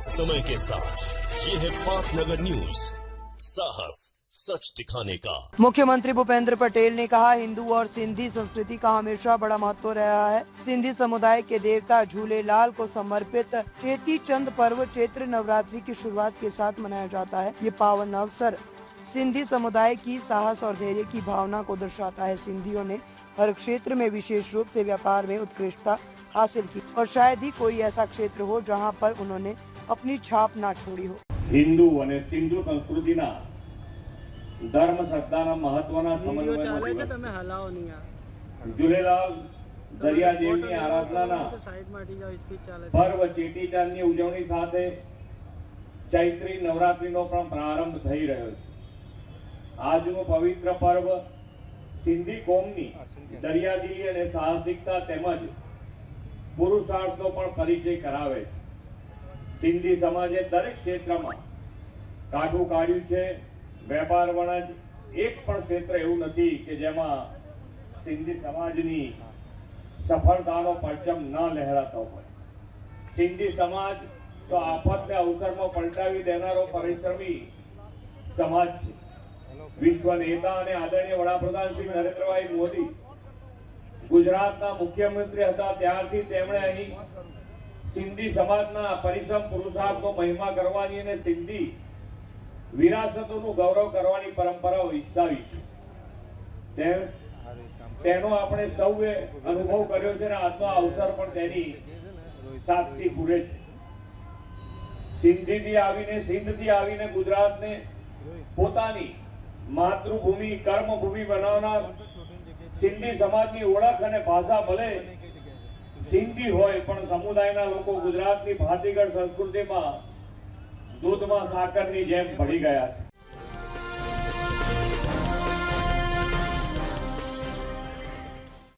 समय के साथ ये है पाटनगर न्यूज, साहस सच दिखाने का। मुख्यमंत्री भूपेंद्र पटेल ने कहा, हिंदू और सिंधी संस्कृति का हमेशा बड़ा महत्व रहा है। सिंधी समुदाय के देवता झूलेलाल को समर्पित चेती चंद पर्व चैत्र नवरात्रि की शुरुआत के साथ मनाया जाता है। ये पावन अवसर सिंधी समुदाय की साहस और धैर्य की भावना को दर्शाता है। सिंधियों ने हर क्षेत्र में विशेष रूप से व्यापार में उत्कृष्टता हासिल की और शायद ही कोई ऐसा क्षेत्र हो जहां पर उन्होंने अपनी छाप ना छोड़ी हो। हिंदू અને સિંધુ સંસ્કૃતિના ધર્મ શ્રદ્ધાના મહત્વના સમન્વયનો દિવસ તમે હલાવો નહીં યાર ઝૂલેલાલ દરિયાદેવની આરાધનાના સાઈડમાં હટી જાઓ સ્પીચ ચાલે પર્વ ચેટીચાંદની ઉજવણી સાથે ચૈત્રી નવરાત્રીનો પણ પ્રારંભ થઈ રહ્યો છે। આજનું પવિત્ર પર્વ સિંધી કોમની દરિયાદિલી અને સાહસિકતા તેમજ પુરુષાર્થનો પણ પરિચય કરાવે છે। સિંધી સમાજે દરેક ક્ષેત્રમાં કાઠું કાઢ્યું છે। વેપાર વણજ એક પણ ક્ષેત્ર એવું નથી કે જેમાં સિંધી સમાજની સફળતાનો પરચમ ન લહેરાતો હોય। સિંધી સમાજ તો આફતને અવસરમાં પલટાવી દેનારો પરિશ્રમી સમાજ છે। વિશ્વ નેતા અને આદરણીય વડાપ્રધાન શ્રી નરેન્દ્રભાઈ મોદી ગુજરાતના મુખ્યમંત્રી હતા ત્યારથી તેમણે અહીં સિંધી સમાજના પરિશ્રમ પુરુષાર્થનો મહિમા કરવાની અને સિંધી વિરાસતોનું ગૌરવ કરવાની પરંપરા વિકસાવી છે। તેનો આપણે સૌએ અનુભવ કર્યો છે અને આજનો અવસર પણ તેની સાક્ષી પૂરે છે। સિંધથી આવીને ગુજરાતને પોતાની માતૃભૂમિ કર્મભૂમિ બનાવનાર સિંધી સમાજની ઓળખ અને ભાષા ભલે સિંધી હોય પણ સમુદાયના લોકો ગુજરાતની ભાતીગળ સંસ્કૃતિમાં દૂધમાં સાકરની જેમ ભળી ગયા છે।